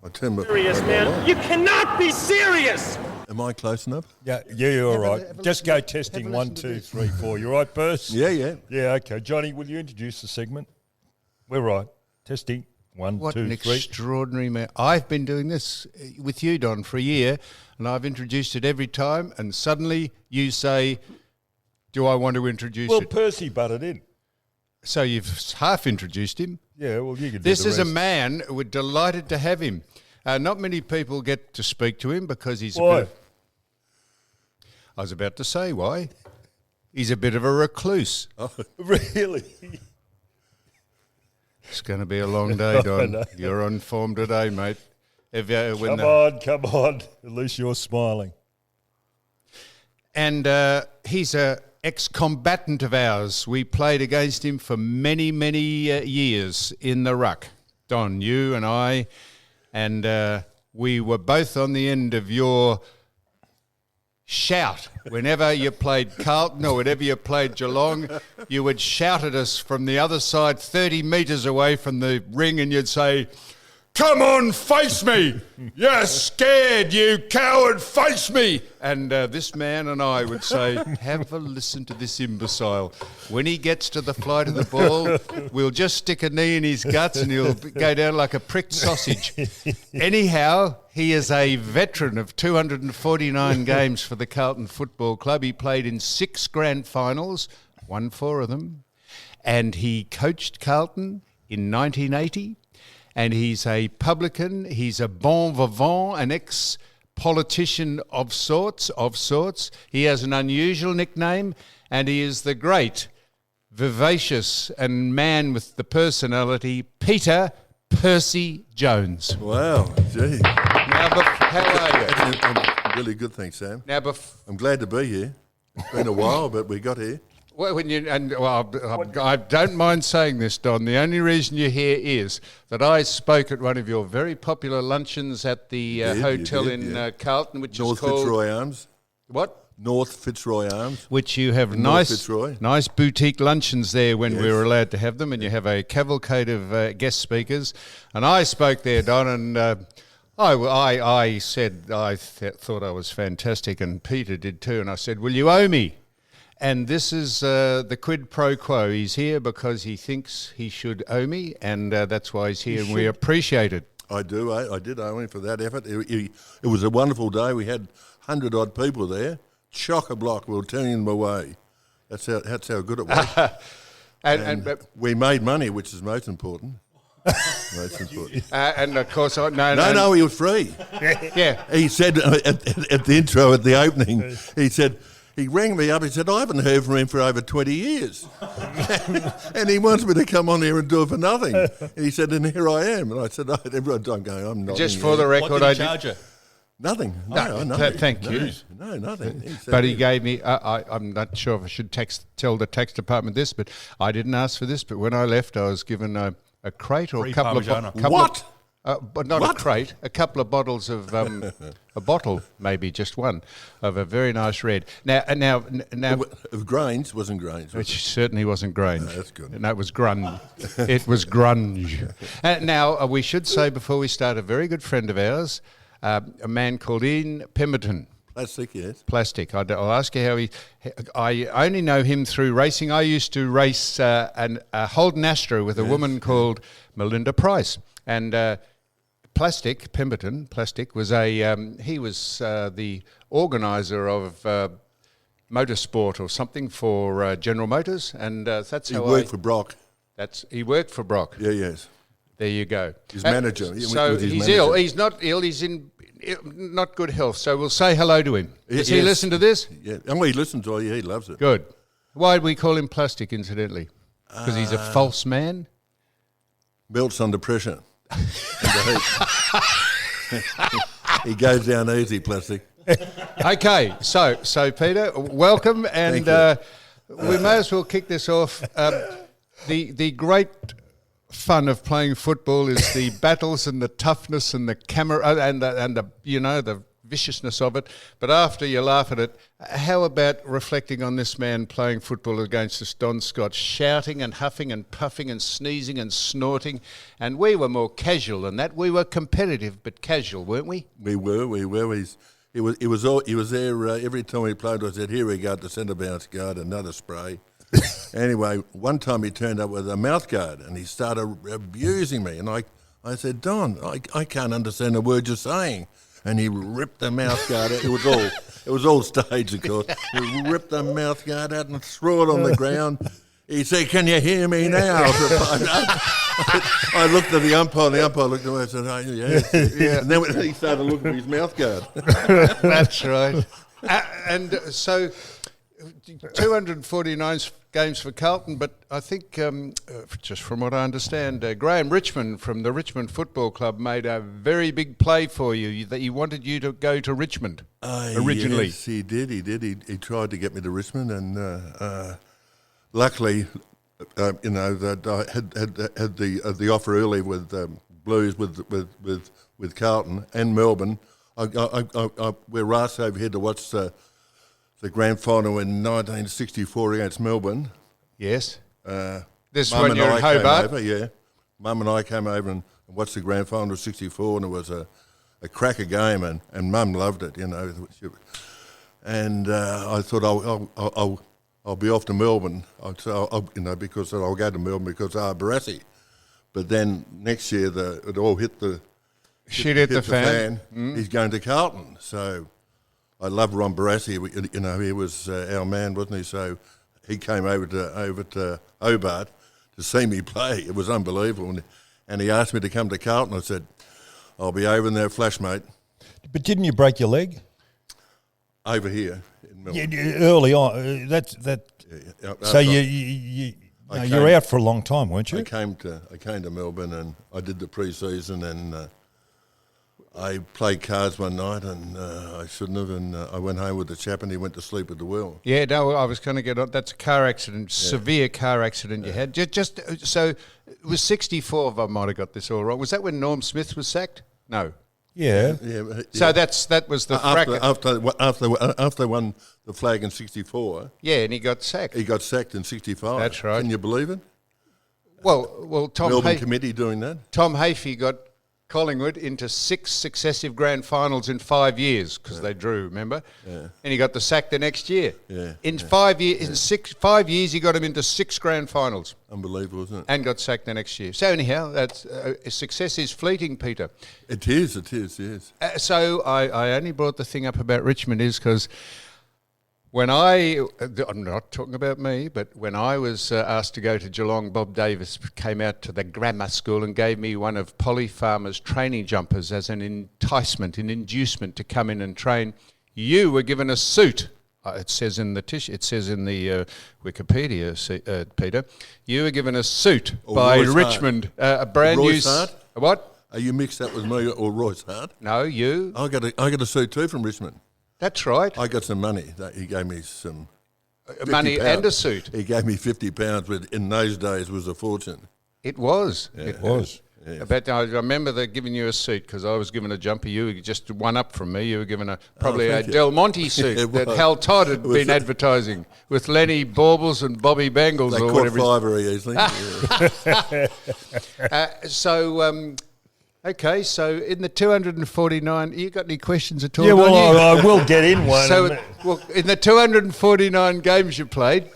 I turn my Serious, man. You cannot be serious. Am I close enough? Yeah, you're all right. Just go testing 1, 2, 3, 4. You right, Percy? Yeah. Yeah, okay. Johnny, will you introduce the segment? We're right. Testing 1, What 2, an 3. extraordinary man. I've been doing this with you, Don, for a year, and I've introduced it every time, and suddenly you say, do I want to introduce Well, it? Percy butted in. So you've half introduced him. Yeah, well, you can do This the is a rest. man, we're delighted to have him. Not many people get to speak to him because he's Why? a bit I was about to say why. He's a bit of a recluse. Oh, Really? It's going to be a long day, Don. know. You're on form today, mate. Come on. At least you're smiling. And he's a ex-combatant of ours. We played against him for many, many years in the ruck. Don, you and I, and we were both on the end of your shout. Whenever you played Carlton or whenever you played Geelong, you would shout at us from the other side, 30 metres away from the ring, and you'd say, "Come on, face me! You're scared, you coward, face me!" And this man and I would say, have a listen to this imbecile. When he gets to the flight of the ball, we'll just stick a knee in his guts and he'll go down like a pricked sausage. Anyhow, he is a veteran of 249 games for the Carlton Football Club. He played in 6 grand finals, won 4 of them, and he coached Carlton in 1980. And he's a publican, he's a bon vivant, an ex-politician of sorts. He has an unusual nickname, and he is the great, vivacious and man with the personality, Peter Percy Jones. wow, gee. Now, how are you? I'm really good, thanks, Sam. Now, I'm glad to be here. It's been a while, but we got here. well, I don't mind saying this, Don. The only reason you're here is that I spoke at one of your very popular luncheons at the You hotel did, in yeah. Carlton, which North is called... Fitzroy Arms. What? North Fitzroy Arms. Which you have North Fitzroy. nice boutique luncheons there when we Yes. were allowed to have them, and you have a cavalcade of guest speakers. And I spoke there, Don, and I said I thought I was fantastic, and Peter did too. And I said, "Will you owe me?" And this is the quid pro quo. He's here because he thinks he should owe me, and that's why he's here, and we appreciate it. I do. I did owe him for that effort. It was a wonderful day. We had 100-odd people there. Chock-a-block. We were turning them away. That's how good it was. But We made money, which is most important. Most important. and of course, No, he was free. yeah. He said at the intro, at the opening, he rang me up. He said, "I haven't heard from him for over 20 years. And he wants me to come on here and do it for nothing." And he said, "And here I am." And I said, "Everyone's going, I'm not." Just for the record, What did he charge you? Nothing. No, nothing. thank you. No, nothing. He said, But he gave me, I'm not sure if I should tell the tax department this, but I didn't ask for this, but when I left, I was given a crate or Free a couple Parmigiano. of... What? But not What? a crate, a couple of bottles of, a bottle, maybe just one, of a very nice red. Now, Of grains, wasn't grains. Was which certainly wasn't Grange. No, that's good. No, it was grunge. It was grunge. Now, we should say before we start, a very good friend of ours, a man called Ian Pemberton. Plastic, yes. Plastic. I'll ask you how he... I only know him through racing. I used to race a Holden Astro with a woman called Melinda Price. And Pemberton was he was the organiser of motorsport or something for General Motors, and that's He how worked for Brock. he worked for Brock. Yeah, yes. There you go. His manager. So With his he's manager. ill. He's not ill. He's in not good health. So we'll say hello to him. Does he Yes. listen to this? Yeah. And he listens to it. He loves it. Good. Why do we call him Plastic, incidentally? Because he's a false man? Melts under pressure. He goes down easy, Plastic. Okay, so Peter, welcome, and we may as well kick this off. The great fun of playing football is the battles and the toughness and the camera and the viciousness of it. But after you laugh at it, how about reflecting on this man playing football against us, Don Scott, shouting and huffing and puffing and sneezing and snorting? And we were more casual than that. We were competitive but casual, weren't we? We were. He was there every time we played. I said, "Here we go, the centre bounce guard, another spray." Anyway, one time he turned up with a mouth guard and he started abusing me. And I said, "Don, I can't understand a word you're saying." And he ripped the mouth guard out. It was all staged, of course. He ripped the mouth guard out and threw it on the ground. He said, "Can you hear me now?" I looked at the umpire, and the umpire looked at me and said, "Oh, yes." Yeah. And then he started looking at his mouth guard. That's right. And so 249 games for Carlton, but I think, just from what I understand, Graham Richmond from the Richmond Football Club made a very big play for you, that he wanted you to go to Richmond originally. Yes, he did. He tried to get me to Richmond, and luckily, that I had the offer early with Blues, with Carlton and Melbourne. We're asked over here to watch the grand final in 1964 against Melbourne. Yes. This when you're in Hobart? Mum and I came over and watched the grand final of 64, and it was a cracker game, and Mum loved it, And I thought I'll be off to Melbourne, because I'll go to Melbourne because Barassi. But then next year it all hit the fan. He's going to Carlton, so I love Ron Barassi. He was our man, wasn't he? So he came over to Hobart to see me play. It was unbelievable, and he asked me to come to Carlton. I said, "I'll be over in there, flash, mate." But didn't you break your leg? Over here in Melbourne. Yeah, early on. So you're out for a long time, weren't you? I came to Melbourne, and I did the pre-season, and I played cards one night, and I shouldn't have, and I went home with the chap, and he went to sleep at the wheel. Yeah, no, I was going to get on. That's a car accident, severe car accident you had. Just so it was 64. If I might have got this all wrong. Was that when Norm Smith was sacked? No. Yeah. So that was the after they won the flag in 64. Yeah, and he got sacked. He got sacked in 65. That's right. Can you believe it? Well, Tom Melbourne committee doing that. Tom Hafey got Collingwood into 6 successive grand finals in 5 years because they drew, remember? Yeah. And he got the sack the next year. Yeah. In 5 years, in 5 years, he got him into 6 grand finals. Unbelievable, isn't it? And got sacked the next year. So anyhow, that's success is fleeting, Peter. It is, yes. So I only brought the thing up about Richmond is because when I'm not talking about me, but when I was asked to go to Geelong, Bob Davis came out to the grammar school and gave me one of Polly Farmer's training jumpers as an enticement, an inducement to come in and train. You were given a suit. It says in the Wikipedia, Peter. You were given a suit by Royce Richmond, a brand new. What? Are you mixed up with me or Royce Hart? No, you. I got a suit too from Richmond. That's right. I got some money. He gave me some money pounds. and a suit. He gave me £50, but in those days was a fortune. It was. Yeah. It was. Yeah. But I remember giving you a suit because I was given a jumper. You were just one up from me. You were given probably a Del Monte suit that Hal Todd had been advertising with Lenny Baubles and Bobby Bangles. They caught fire very easily. Okay, so in the 249, you got any questions at all? Yeah, well, I will get in one. So, in the 249 games you played,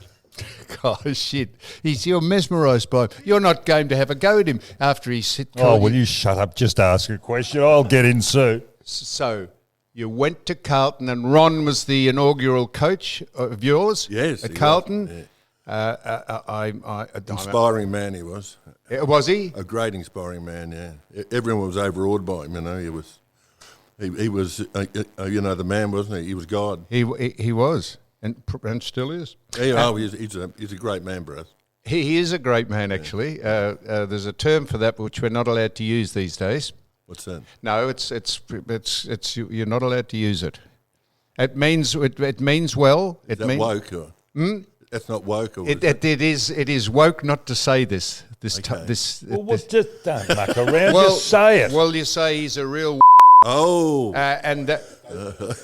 gosh, shit, you're mesmerised by him. You're not game to have a go at him after he said... will you shut up? Just ask a question. I'll get in soon. So, you went to Carlton, and Ron was the inaugural coach of yours? Yes, at Carlton? Was, yeah. Inspiring man he was. Was he? A great inspiring man, yeah. Everyone was overawed by him, He was, the man, wasn't he? He was God. He was, and still is. Yeah, he's a great man, bro. He is a great man, actually. There's a term for that which we're not allowed to use these days. What's that? No, it's you're not allowed to use it. It means well. Is that woke or? That's not woke, or it is woke not to say this. Just don't muck around. Just say it. Well, you say he's a real. Oh. And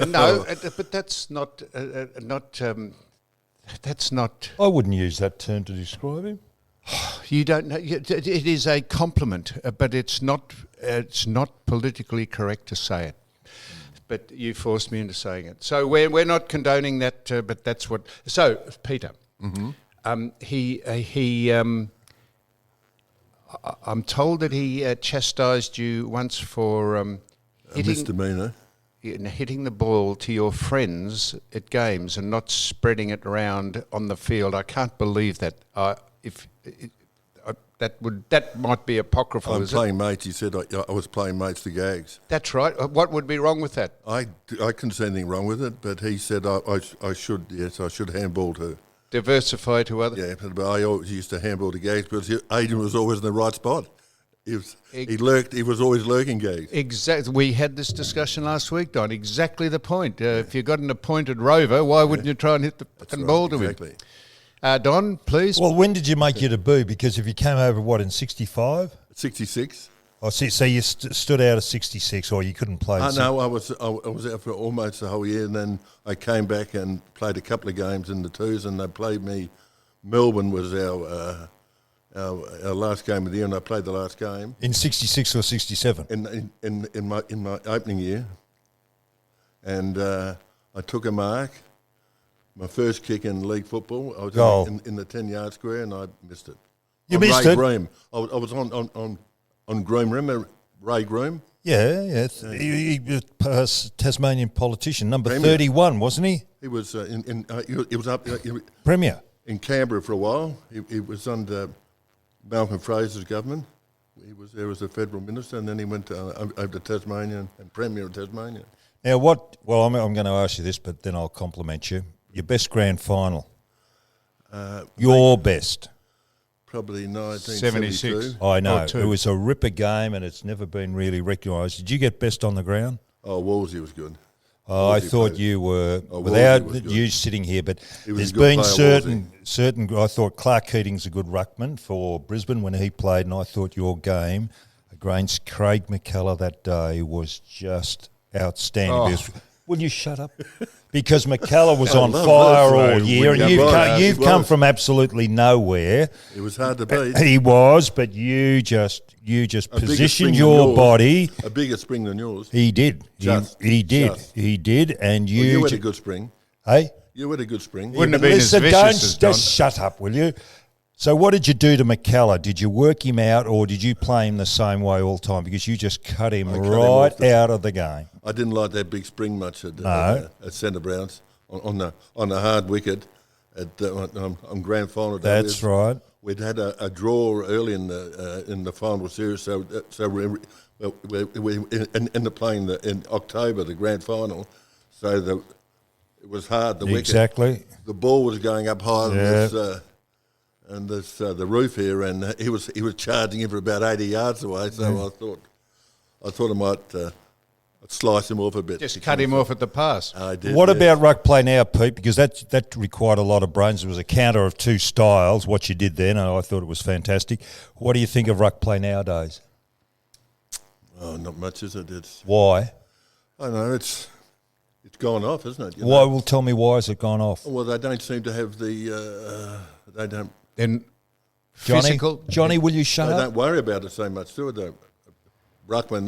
No, but that's not. That's not. I wouldn't use that term to describe him. You don't know. It is a compliment, but it's not. It's not politically correct to say it. But you forced me into saying it. So we're not condoning that. But that's what. So Peter, I'm told that he chastised you once for hitting the ball to your friends at games and not spreading it around on the field. I can't believe that. That might be apocryphal. I'm playing mates. He said I was playing mates to gags. That's right. What would be wrong with that? I couldn't see anything wrong with it, but he said I should handball to. Diversify to other. Yeah, but I always used to handball to gags because Adrian was always in the right spot. He lurked. He was always lurking gags. Exactly. We had this discussion last week, Don. Exactly the point. If you've got an appointed rover, why wouldn't you try and hit the fucking ball to him? Don, please. Well, when did you make your debut? Because if you came over, in 65? 66. Oh, so you stood out of 66, or you couldn't play? No, I was out for almost the whole year, and then I came back and played a couple of games in the twos, and they played me. Melbourne was our last game of the year, and I played the last game in 66 or 67. In my opening year, and I took a mark. My first kick in league football, I was in the 10-yard square, and I missed it. You missed it? Groom. I was on Groom Rim, Ray Groom. Yeah. He was a Tasmanian politician, number Premier. 31, wasn't he? He was he was up Premier in Canberra for a while. He was under Malcolm Fraser's government. He was there as a federal minister, and then he went over to Tasmania and Premier of Tasmania. Now, I'm going to ask you this, but then I'll compliment you. Your best grand final. Your best. Probably 1976. I know. It was a ripper game, and it's never been really recognised. Did you get best on the ground? Oh, Wolsey was good. I thought you were, without you sitting here, but there's been certain. I thought Clark Keating's a good ruckman for Brisbane when he played, and I thought your game against Craig McKellar that day was just outstanding. Will you shut up? Because McKellar was on fire all year, and you've come from absolutely nowhere. It was hard to beat. He was, but you just positioned your body. A bigger spring than yours. He did. He did, and you had a good spring. Hey? You had a good spring. Wouldn't have been as vicious as Don. Just shut up, will you? So what did you do to McKellar? Did you work him out, or did you play him the same way all the time? Because you just cut him out of the game. I didn't like that big spring much at Centre Browns on the hard wicket on grand final day. That's right. We'd had a draw early in the final series, so we're playing in October the grand final, so it was hard. The wicket, exactly. The ball was going up higher than the roof here, and he was charging him for about 80 yards away. So I thought I might slice him off a bit. Just cut him off at the pass. I did. What about ruck play now, Pete? Because that required a lot of brains. It was a counter of two styles. What you did then, I thought it was fantastic. What do you think of ruck play nowadays? Oh, not much, is it? Why? I don't know. It's gone off, isn't it? Why? Well, tell me why has it gone off? Well, they don't seem to have the. They don't. Then Johnny, will you shut up? They don't worry about it so much, do they? Ruckman,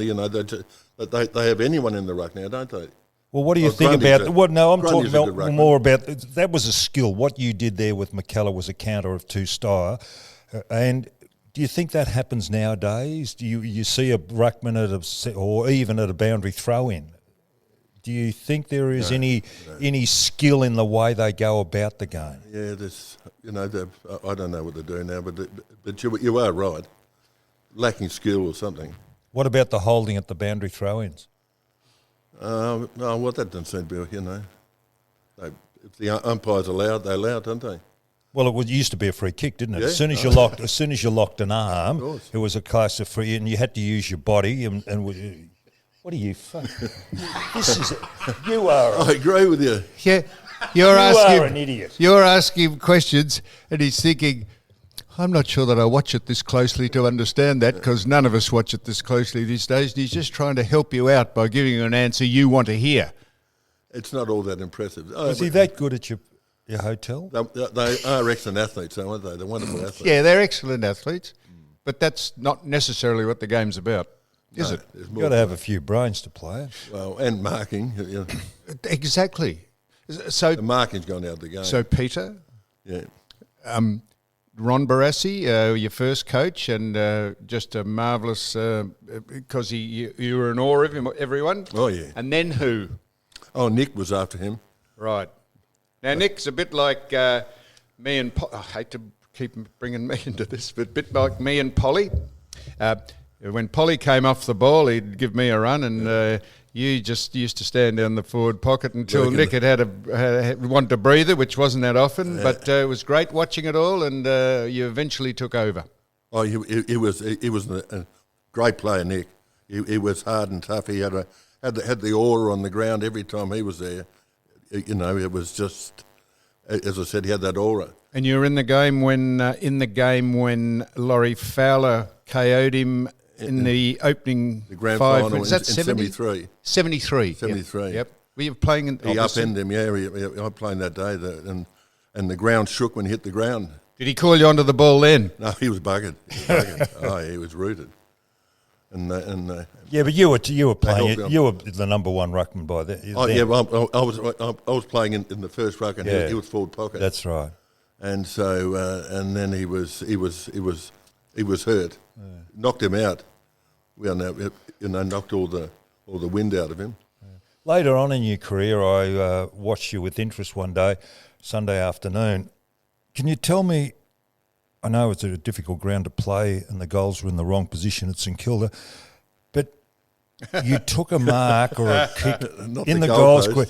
they have anyone in the ruck now, don't they? Well, what do you think about? I'm talking about more about that was a skill. What you did there with McKellar was a counter of two style, and do you think that happens nowadays? Do you see a ruckman or even at a boundary throw in? Do you think there is any skill in the way they go about the game? Yeah, I don't know what they're doing now, but you are right. Lacking skill or something. What about the holding at the boundary throw-ins? No, well, that doesn't seem to be, if the umpires allowed, they allowed, don't they? Well, it used to be a free kick, didn't it? Yeah. As soon as you locked an arm, it was a case of free, and you had to use your body. And what are you? You are. I agree with you. Yeah, you are an idiot. You're asking questions, and he's thinking, I'm not sure that I watch it this closely to understand that, because none of us watch it this closely these days. And he's just trying to help you out by giving you an answer you want to hear. it's not all that impressive. Was he that good at your hotel? They are excellent athletes, aren't they? They're wonderful athletes. Yeah, they're excellent athletes, but that's not necessarily what the game's about, is it? You've got to have a few brains to play it. Well, and marking. You know. Exactly. So The marking's gone out of the game. So Peter, yeah. Ron Barassi, your first coach, and just a marvellous because you were in awe of him, everyone. Oh, yeah. And then who? Oh, Nick was after him. Right. Now Nick's a bit like me and I hate to keep bringing me into this, but a bit like me and Polly. When Polly came off the ball, he'd give me a run, and you just used to stand down the forward pocket until Nick had wanted a breather, which wasn't that often. But it was great watching it all, and you eventually took over. Oh, he was a great player, Nick. He was hard and tough. He had the aura on the ground every time he was there. You know, it was just, as I said, he had that aura. And you were in the game when Laurie Fowler KO'd him in the opening the grand five. final Was that in 73. 73. 73. Yep. Were you playing in? He upended him, yeah. I played that day, and the ground shook when he hit the ground. Did he call you onto the ball then? No, he was buggered. Oh, he was rooted. Yeah, but you were playing it. You were the number one ruckman by then. Oh yeah, well, I was playing in the first ruck, and he was forward pocket. That's right. And so and then he was hurt, knocked him out. Knocked all the wind out of him. Later on in your career, I watched you with interest one day, Sunday afternoon. Can you tell me? I know it's a difficult ground to play, and the goals were in the wrong position at St Kilda, but you took a mark or a kick in the goal square.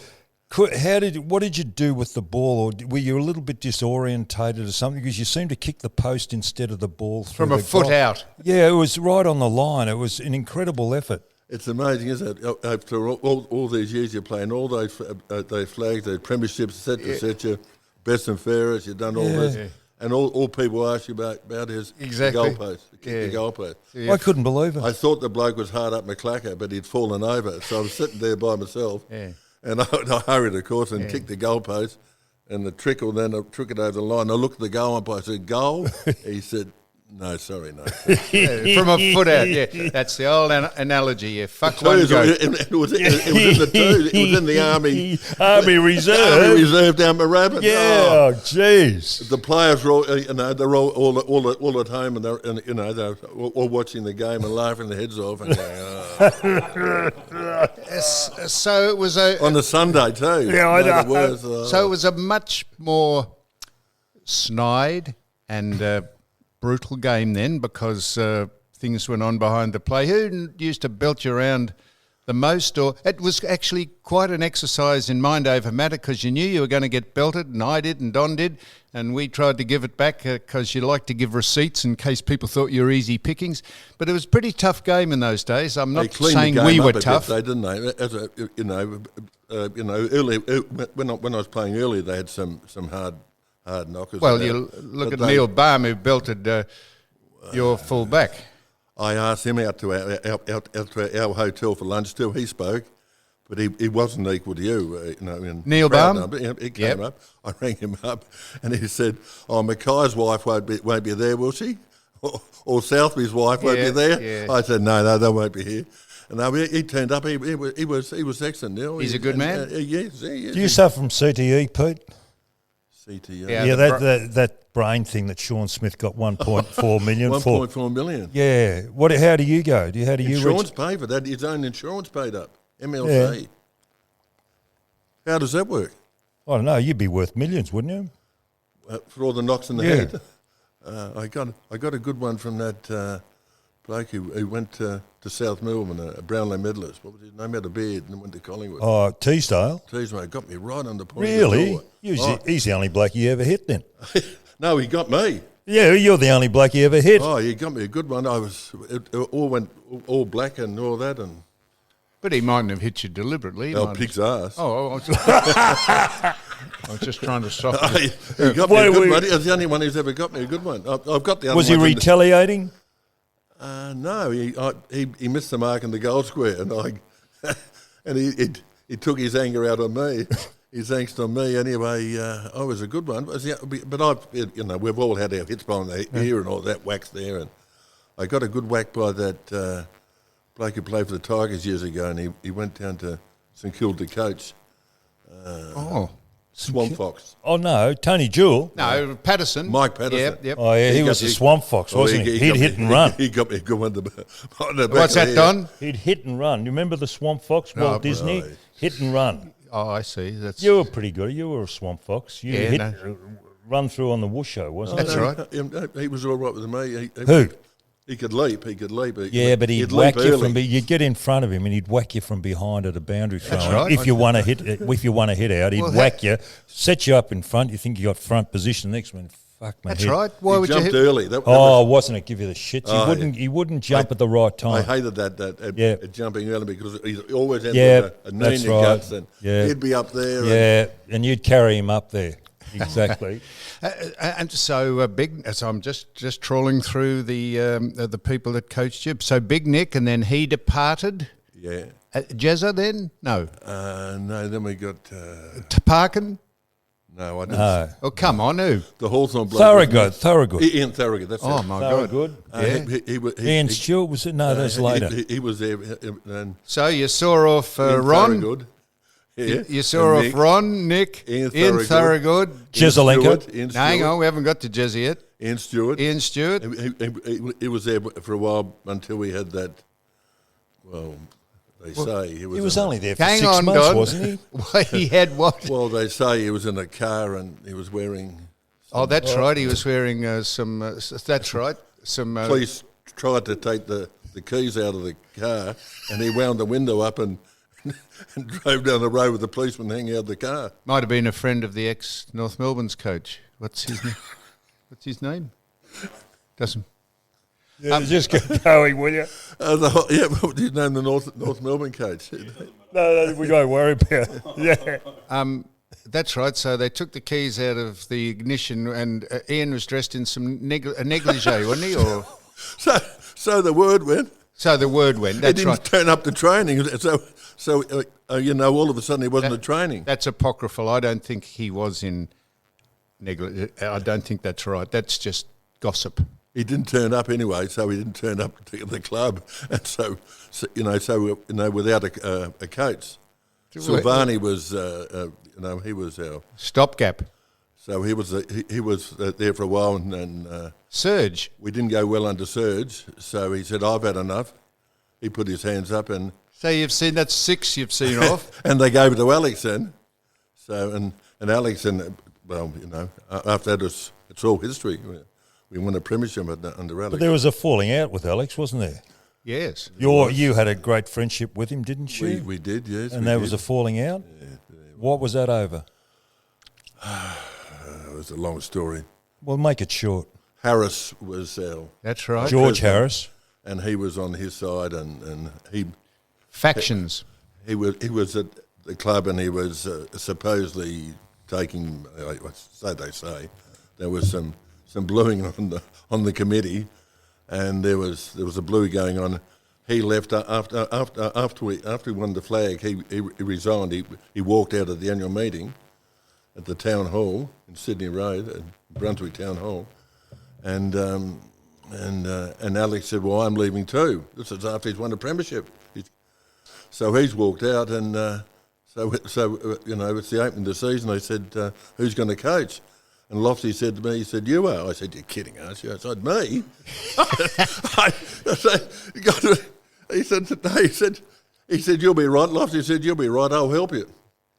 What did you do with the ball, or were you a little bit disorientated or something? Because you seemed to kick the post instead of the ball through from a foot out. Yeah, it was right on the line. It was an incredible effort. It's amazing, isn't it? After all these years you're playing, all those flags, those premierships, etc., best and fairest, you've done all this. Yeah. And all people ask you about his goalpost, the goalpost. Yeah. I couldn't believe it. I thought the bloke was hard up McClacker, but he'd fallen over. So I was sitting there by myself, and I hurried, of course, and kicked the goalpost, and the trickle. Then I took it over the line. I looked at the goal umpire. I said, "Goal." He said, "No, sorry, no." From a foot out. Yeah, that's the old analogy. You fuck one It was in the twos. It was in the Army Reserve. Army Reserve down Moorabbin. Yeah, oh jeez. The players were all, they're all at home, and they're all watching the game and laughing their heads off. And going, So it was on a Sunday too. Yeah, I know. So it was a much more snide and brutal game then, because things went on behind the play. Who used to belt you around the most? Or it was actually quite an exercise in mind over matter, because you knew you were going to get belted, and I did, and Don did, and we tried to give it back because you like to give receipts in case people thought you were easy pickings. But it was a pretty tough game in those days. I'm not saying we were tough. They didn't they? Early when I was playing earlier, they had some hard knockers. Well, you look at Neil Baum, who belted your full back. I asked him out to our hotel for lunch too. He spoke, but he wasn't equal to you. Neil Baum? He came up. I rang him up, and he said, "Oh, Mackay's wife won't be there, will she? Or Southby's wife won't be there?" Yeah. I said, "No, they won't be here." And he turned up. He was excellent. Neil. He's a good man. Yes, he is. Do you suffer from CTE, Pete? CTE. Yeah, that brain thing that Sean Smith got 1.4 million for. 1.4 million. Yeah. How do you go? How do you insurance pay for that? His own insurance paid up. MLC. Yeah. How does that work? I don't know. You'd be worth millions, wouldn't you? For all the knocks in the head. I got a good one from that bloke who went to South Melbourne, a Brownlow medalist. What was his name? Had a beard and went to Collingwood. Oh, Teasdale. Teasdale got me right on the point. Really? He's the only bloke you ever hit then. No, he got me. Yeah, you're the only bloke you ever hit. Oh, he got me a good one. It all went all black and all that, and. But he mightn't have hit you deliberately. Pig's ass. Oh, I was just trying to soften it. He got me a good one. He's the only one who's ever got me a good one. I've got the other one. Was he retaliating? No, he missed the mark in the goal square, and he took his anger out on me. His angst on me. Anyway, I was a good one. But we've all had our hits behind the ear and all that whacks there. And I got a good whack by that bloke who played for the Tigers years ago, and he went down to St Kilda to coach. Swamp Fox. Oh, no, Tony Jewell. No, Patterson. Mike Patterson. Yep. Oh, yeah, he was a Swamp Fox, wasn't he? He'd hit and run. He got me a good one. What's that, Don? He'd hit and run. You remember the Swamp Fox, Walt Disney? right. Hit and run. Oh, I see. That's You were pretty good. You were a Swamp Fox. You run through on the whoosho, wasn't it? That's right. He was all right with me. Who? He could leap. Yeah, but he'd whack you from. You'd get in front of him, and he'd whack you from behind at a boundary throw. right. If you want to hit out, he'd whack you, set you up in front. You think you got front position. Next one, fuck my That's head. right. Why would you jumped hit? early. Wasn't it? Give you the shits. Oh, He wouldn't jump at the right I time. hated that jumping early because he always ended with a knee that's in your right. guts, and he'd be up there. Yeah, and you'd carry him up there. Exactly. And so Big. So I'm just trawling through the people that coached you. So Big Nick, and then he departed. Yeah. Jezza then? No. No, then we got... Parkin? No, I didn't. No. Oh, come on, who? The Hawthorn bloke. Thorogood. Ian Thorogood, that's Oh, it. my God. Thorogood. He, Ian Stewart was it? No, that's later. He was there. And So you saw off Ian Ron. Thorogood. Yeah. You saw And off Ron, Nick, Ian Ian Thorogood. Jezelenko. Ian No, hang Stewart. on, we haven't got to Jezza yet. Ian Stewart. Ian Stewart. He was there for a while until we had that. Well, they say He was only there for Hang 6 on, months, Don. wasn't he? Well, he had what? Well, they say he was in a car and he was wearing. Oh, that's right. He was wearing some. That's right. Some. Police tried to take the keys out of the car, and he wound the window up and drove down the road with the policeman hanging out of the car. Might have been a friend of the ex North Melbourne's coach. What's his name? What's his name? Doesn't. Yeah, just get going, will you? What did you name the North Melbourne coach? No, we don't worry about it. Yeah. That's right. So they took the keys out of the ignition, and Ian was dressed in some a negligee, wasn't he? Or So the word went. so the word went. He That's didn't right. turn up to training. So all of a sudden he wasn't at training. That's apocryphal. I don't think he was in negligee. I don't think that's right. That's just gossip. He didn't turn up anyway, so he didn't turn up to the club, and so without a coach, Silvani was he was our Stopgap. so he was there for a while, and Surge. we didn't go well under Serge, so he said I've had enough. He put his hands up, and So you've seen that's 6 you've seen off. and they gave it to Alex then. So and Alex after that it's all history. We won a premiership under Alex. But there was a falling out with Alex, wasn't there? Yes. You had a great friendship with him, didn't you? We did, yes. And there was a falling out? Yeah. What was that over? It was a long story. Well, make it short. Harris was our That's right. George Harris. and he was on his side, and Factions. he was at the club, and he was supposedly taking. So they say there was some bluing on the committee, and there was a blue going on. He left after we won the flag. He resigned. He walked out of the annual meeting at the town hall in Sydney Road, at Brunswick Town Hall, and Alex said, "Well, I'm leaving too." This is after he's won a premiership. So he's walked out, and so it's the opening of the season. They said, "Who's going to coach?" And Lofty said to me, he said, "You are." I said, "You're kidding, aren't you?" I said, "Me?" He said, "You'll be right." Lofty said, "You'll be right, I'll help you."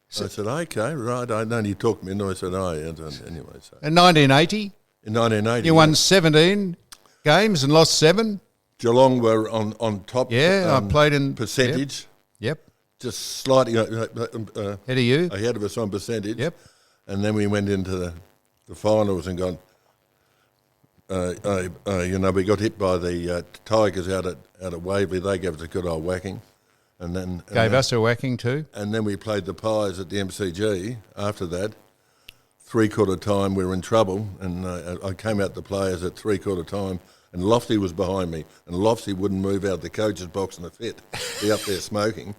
So I said, "Okay, right." And then he talked me into it. I said, "Oh, yeah." Anyway, so In 1980, in 1980, you won 17 games and lost 7. Geelong were on top. Yeah, I played in percentage, Yep. just slightly Head of you. ahead of us on percentage. Yep. And then we went into the finals and gone. We got hit by the Tigers out at Waverley. They gave us a good old whacking, and then Gave us a whacking too. And then we played the Pies at the MCG. After that, 3/4 time we were in trouble, and I came out the players at 3/4 time, and Lofty was behind me, and Lofty wouldn't move out of the coach's box in a fit. Be up there smoking.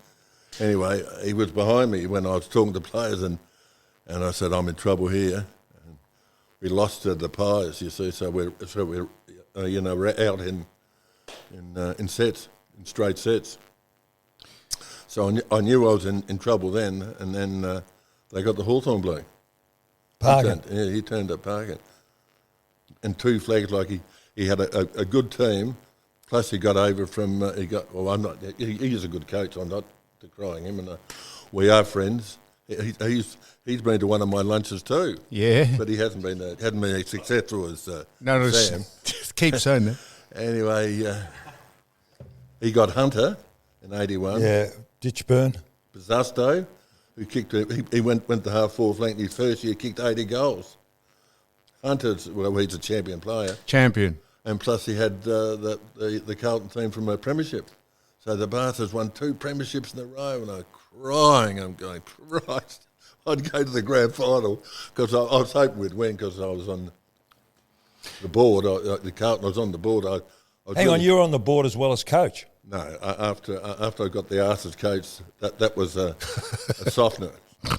Anyway, he was behind me when I was talking to players, and I said, I'm in trouble here. And we lost to the Pies, you see, so we're we're out in sets, in straight sets. So I knew I was in trouble then, and then they got the Hawthorn bloke. Parkin. He turned up Parkin. And 2 flags, like he had a good team, plus he got over from, he's a good coach, I'm not decrying him, and we are friends. He's been to one of my lunches too. Yeah. But he hadn't been as successful as Sam. Just keep saying that. Anyway, he got Hunter in 81. Yeah, Ditchburn. Bazasto, who kicked, he went to half forward flank in his first year, kicked 80 goals. Hunter's, he's a champion player. Champion. And plus he had the Carlton team from a premiership. So the Bathers won 2 premierships in a row, and I'm crying. I'm going, Christ. I'd go to the grand final because I was hoping we'd win because I was on the board. The Carlton was on the board. Hang on, you were on the board as well as coach? No, after I got the arse as coach, that was a softener.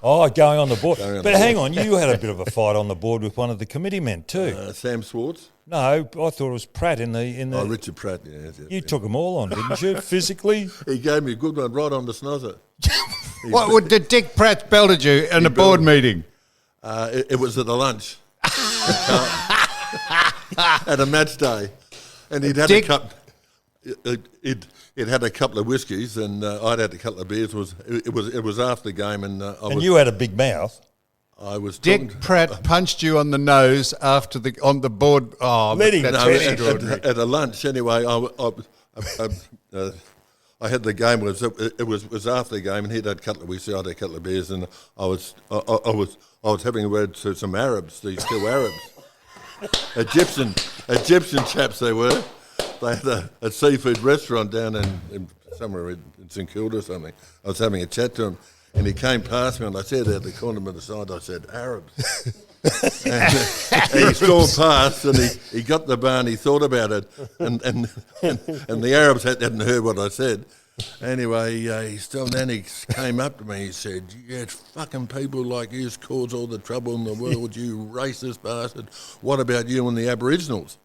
Oh, going on the board. But hang on, you had a bit of a fight on the board with one of the committee men too. Sam Swartz? No, I thought it was Pratt in the. Oh, Richard Pratt, yeah. You took them all on, didn't you, physically? He gave me a good one right on the snozzer. What did Dick Pratt belted you in a board meeting? It was at a lunch. At a match day. And he'd had a cup. It had a couple of whiskies, and I'd had a couple of beers. It was after the game, and you had a big mouth. I was Dick Pratt punched you on the nose on the board. Oh, Let him at a lunch anyway. I had the game. It was after the game, and he'd had a couple of whisky. I had a couple of beers, and I was having a word to some Arabs. These 2 Arabs, Egyptian chaps they were. They had a seafood restaurant down in somewhere in St Kilda or something. I was having a chat to him, and he came past me, and I said out the corner of the side, I said, Arabs. and he stormed past, and he got the bar, and he thought about it, and the Arabs hadn't heard what I said. Anyway, then he came up to me, he said, yeah, fucking people like you cause all the trouble in the world, you racist bastard. What about you and the Aboriginals?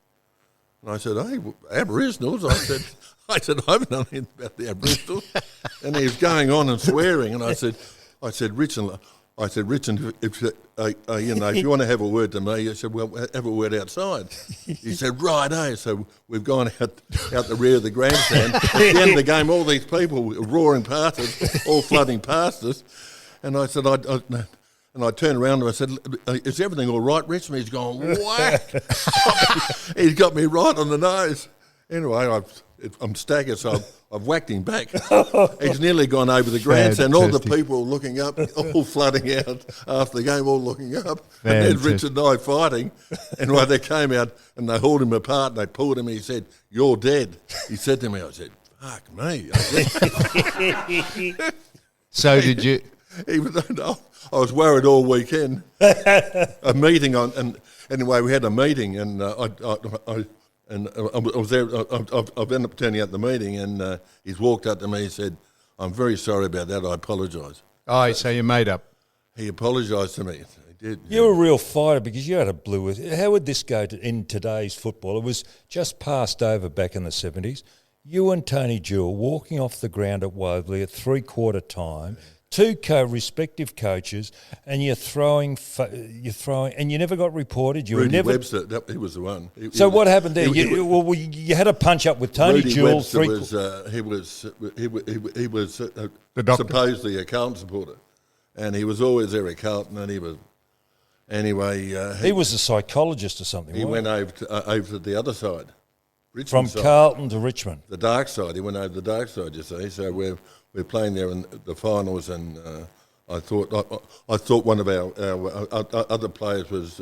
And I said, hey, Aboriginals? I said, I haven't known anything about the Aboriginals. And he was going on and swearing. And I said, Richard, if you want to have a word to me, I said, well, have a word outside. He said, right, So we've gone out the rear of the grandstand. At the end of the game, all these people were roaring past us, all flooding past us. And I said, and I turned around and I said, is everything all right, Rich? And he's gone, whack. He's got me right on the nose. Anyway, I'm staggered, so I've whacked him back. He's nearly gone over the grandstand. All the people looking up, all flooding out after the game, all looking up. And then Richard and I fighting. And when they came out and they hauled him apart and they pulled him, he said, you're dead. He said to me, I said, fuck me. So did you... I was worried all weekend. A meeting and anyway, we had a meeting, and I was there. I've ended up turning out the meeting, and he's walked up to me and said, "I'm very sorry about that. I apologise." Oh, so you made up. He apologised to me. He did. You're a real fighter because you had a blue. How would this go in today's football? It was just passed over back in the 70s. You and Tony Jewell walking off the ground at Waverley at 3/4 time. 2 respective coaches, and you're throwing, and you never got reported. You Rudy were never. Webster, he was the one. So what happened there? You had a punch up with Tony Rudy Jewell. Webster was supposedly a Carlton supporter, and he was always there at Carlton, and he was. Anyway, he was a psychologist or something. He went over to the other side, Richmond from Carlton to Richmond. The dark side. He went over the dark side. You see, so we're playing there in the finals, and I thought one of our other players was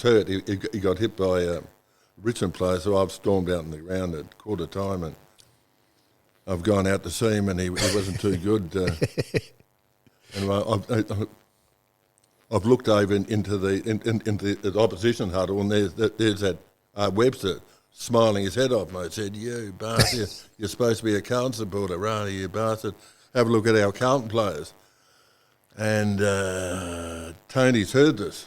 hurt. He got hit by a Richmond player, so I've stormed out in the ground at quarter time, and I've gone out to see him, and he wasn't too good. And I've looked over into the opposition huddle, and there's that Webster smiling his head off, and I said, "You bastard, you're supposed to be a Carlton supporter, right? You bastard." have a look at our Carlton players. And Tony's heard this.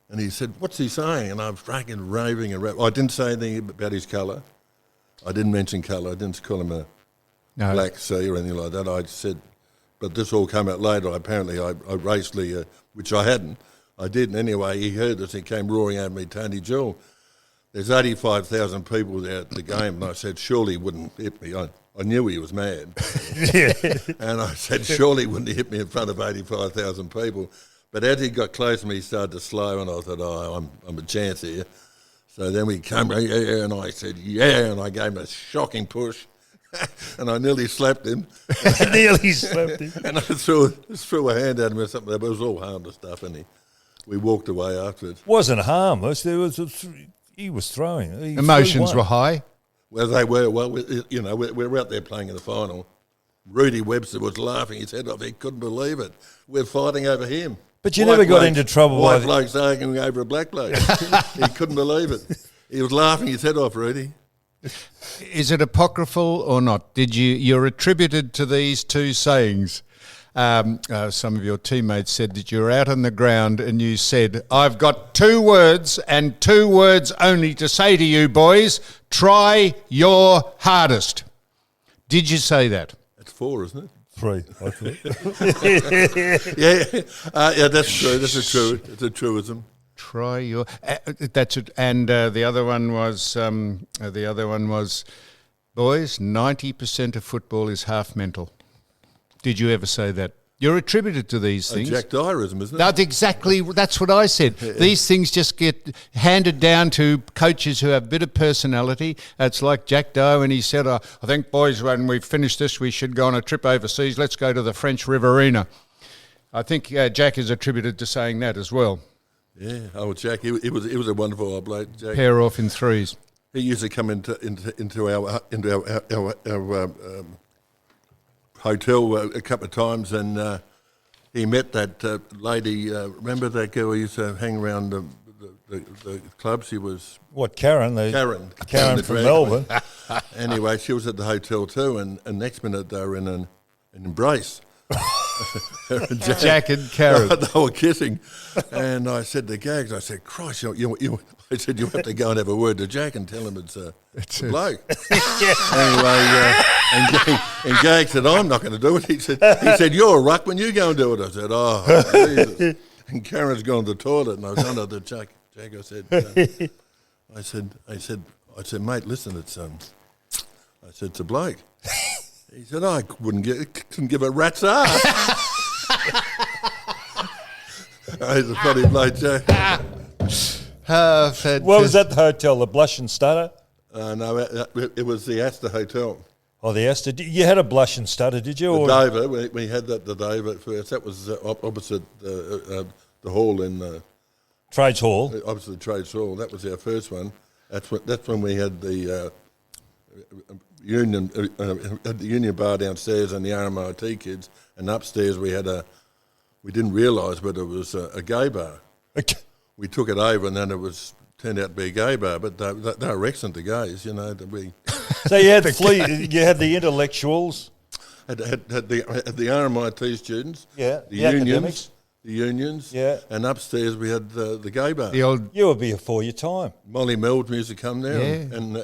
And he said, what's he saying? And I was fucking raving and raving. I didn't say anything about his colour. I didn't mention colour. I didn't call him a black sea or anything like that. I said, but this all came out later. Apparently I racely, which I hadn't. I didn't. Anyway, he heard this. He came roaring at me, Tony Jewell, there's 85,000 people there at the game. And I said, surely he wouldn't hit me. I knew he was mad. And I said, surely he wouldn't hit me in front of 85,000 people. But as he got close to me, he started to slow, and I thought, I'm a chance here. So then we came, and I said, and I gave him a shocking push, and I nearly slapped him. And I threw a hand at him or something, but it was all harmless stuff, and we walked away afterwards. Wasn't harmless. He was throwing. Emotions were high. Well, they were. Well, we were out there playing in the final. Rudy Webster was laughing his head off. He couldn't believe it. We're fighting over him. But you never got into trouble. White blokes arguing over a black bloke. He couldn't believe it. He was laughing his head off, Rudy. Is it apocryphal or not? You're attributed to these two sayings. Some of your teammates said that you were out on the ground and you said, I've got 2 words and 2 words only to say to you boys, try your hardest. Did you say that? That's 4, isn't it? 3, I think. Yeah, that's true. That's it's a truism. Try your. That's it. And the other one was. Boys, 90% of football is half mental. Did you ever say that? You're attributed to these things. Jack Dyerism, isn't it? That's what I said. Yeah. These things just get handed down to coaches who have a bit of personality. It's like Jack Dye when he said, I think, boys, when we finish this, we should go on a trip overseas. Let's go to the French Riverina. I think Jack is attributed to saying that as well. Yeah, Jack, he was a wonderful old bloke, Jack. Pair off in threes. He used to come into our hotel a couple of times, and he met that lady. Remember that girl who used to hang around the clubs? She was Karen? Karen from Melbourne. Anyway, she was at the hotel too, and next minute they were in an embrace. Jack and Karen. They were kissing, and I said to Gags, I said, "Christ, I said, you have to go and have a word to Jack and tell him it's a bloke." Anyway, and Gags said, "I'm not going to do it." He said, "You're a ruckman, you go and do it." I said, "Oh, Jesus." And Karen's gone to the toilet, and I was under the Jack. I said, "Mate, listen, it's it's a bloke." He said, "I couldn't give a rat's ass." He's a funny bloke, Jack. What was that, the hotel, the Blush and Stutter? No, it was the Astor Hotel. Oh, the Astor. You had a Blush and Stutter, did you? The Dover. We had the Dover first. That was opposite the hall in... Trades Hall. Opposite the Trades Hall. That was our first one. That's when we had the Union bar downstairs and the RMIT kids, and upstairs we had we didn't realise, but it was a gay bar. Okay. We took it over, and then it turned out to be a gay bar, but they were excellent, the gays, So you had the intellectuals, had the RMIT students, the unions, academics. The unions, and upstairs we had the gay bar. You would be before your time. Molly Meldrum used to come there, and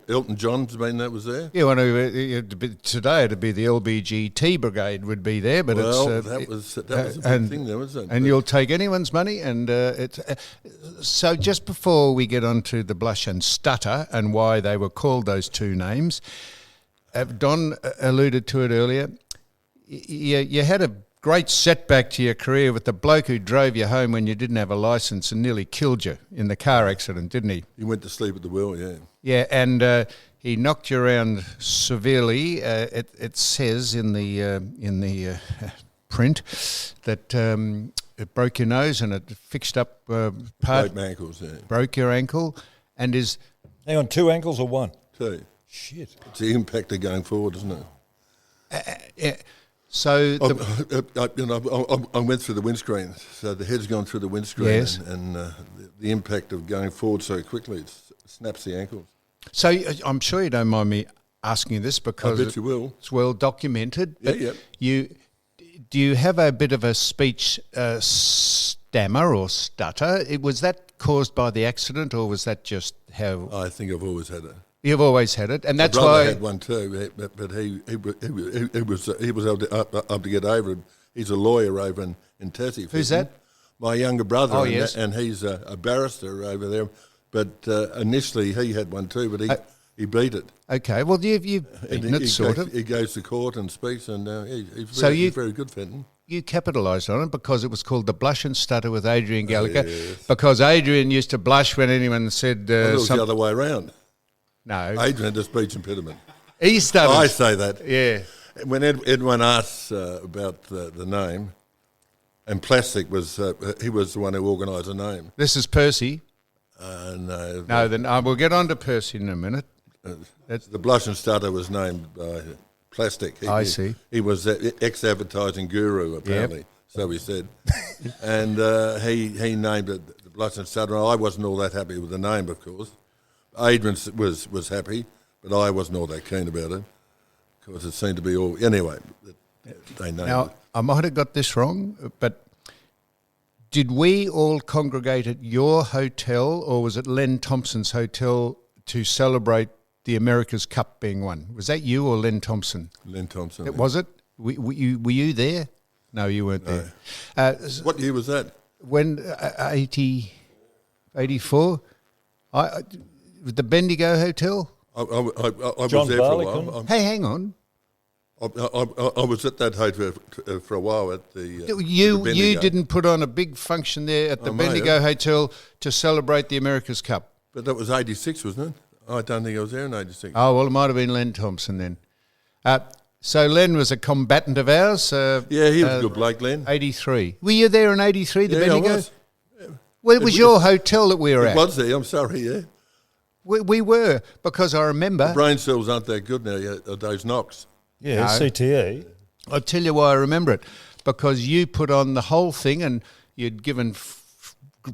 Elton John's was there. Yeah, today it'd be the LBGT brigade would be there, but that was a big thing there, wasn't it? And you'll take anyone's money, and so just before we get on to the Blush and Stutter and why they were called those two names, Don alluded to it earlier. You had a great setback to your career with the bloke who drove you home when you didn't have a licence and nearly killed you in the car accident, didn't he? He went to sleep at the wheel, yeah. Yeah, and he knocked you around severely. It says in the print that it broke your nose and it fixed up part. Broke my ankles, yeah. Broke your ankle, and is. Hang on, 2 ankles or 1? 2. Shit. It's the impact of going forward, isn't it? So I went through the windscreen. So the head's gone through the windscreen, yes. and the impact of going forward so quickly, it snaps the ankles. So I'm sure you don't mind me asking you this because I bet you will. it's well documented. Yeah, but yeah. Do you have a bit of a speech stammer or stutter? Was that caused by the accident, or was that just how? I think I've always had it. You've always had it, and that's My brother why. had one too, but he was up to get over it. He's a lawyer over in Tassie. Who's that? My younger brother. Oh, and, yes. and he's a barrister over there. But initially he had one too, but he beat it. Okay, well you've beaten it, sort of. He goes to court and speaks, and he's very good, Fenton. You capitalised on it because it was called the Blush and Stutter with Adrian Gallagher. Yes. Because Adrian used to blush when anyone said It was the something. other way around. No, Adrian had a speech impediment. he stuttered. I say that. Yeah. When Edwin asks about the name, and Plastic was he was the one who organised the name. This is Percy. No, No, then we'll get on to Percy in a minute. the Blush and Stutter was named by Plastic. I see. He was the ex-advertising guru, apparently, so he said. And he named it the Blush and Stutter. I wasn't all that happy with the name, of course. Adrian was happy, but I wasn't all that keen about it because it seemed to be all... Anyway, they named Now, it. I might have got this wrong, but did we all congregate at your hotel, or was it Len Thompson's hotel to celebrate the America's Cup being won? Was that you or Len Thompson? Len Thompson. Was it? Were you there? No, you weren't there. What year was that? When 84? With the Bendigo Hotel? I was John there for a Barleycorn? while. Hey, hang on. I was at that hotel for a while at the You Bendigo. didn't put on a big function there at the I may Bendigo have. Hotel to celebrate the America's Cup. But that was 86, wasn't it? I don't think I was there in 86. Oh, well, it might have been Len Thompson then. So Len was a combatant of ours. Yeah, he was a good bloke, Len. 83. Were you there in 83, the Yeah, I Bendigo? was. Well, it was your hotel that we were It at. was there, I'm sorry, yeah. We were, because I remember... Brain cells aren't that good now, those knocks. Yeah, No. CTE. I'll tell you why I remember it. Because you put on the whole thing and you'd given...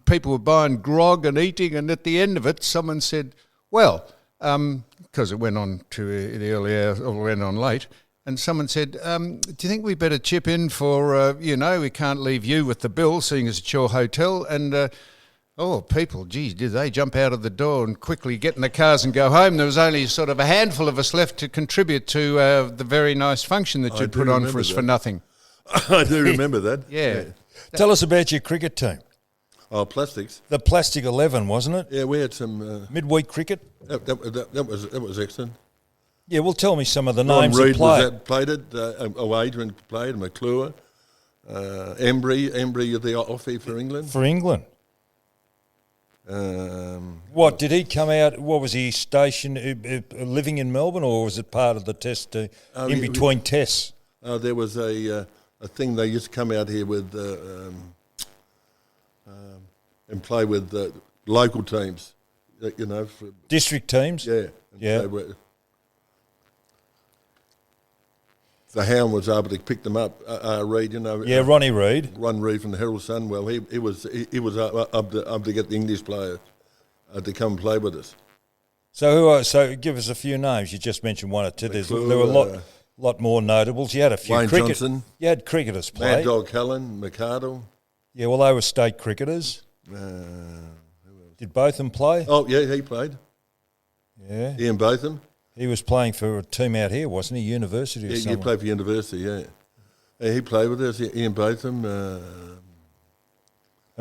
people were buying grog and eating, and at the end of it, someone said, well, because it went on to the early hours, or went on late, and someone said, do you think we better chip in for, we can't leave you with the bill, seeing as it's your hotel, and... people, geez, did they jump out of the door and quickly get in the cars and go home? There was only sort of a handful of us left to contribute to the very nice function that I you'd do put on remember for us that. for nothing. I do remember that. Yeah. Tell us about your cricket team. Oh, plastics. The Plastic 11, wasn't it? Yeah, we had some... Midweek cricket? that was excellent. Yeah, well, tell me some of the Ron names Reid that played. was that played it. Adrian played, McClure, Embry the offie for England. For England. What, did he come out, what was he stationed, living in Melbourne, or was it part of the test, in between tests? There was a thing they used to come out here with and play with local teams, for, District teams? yeah. Yeah. The Hound was able to pick them up. Reid, Yeah, Ronnie Reid. Ron Reid from the Herald Sun. Well, he was up to get the English player to come and play with us. So give us a few names. You just mentioned one or two. There were a lot more notables. You had a few Wayne Johnson. You had cricketers play. Mad Dog Cullen, McArdle. Yeah, well, they were state cricketers. Did Botham play? Oh, yeah, he played. Yeah. Ian Botham. He was playing for a team out here, wasn't he? University or He something. played for University, yeah. He played with us, Ian Botham. It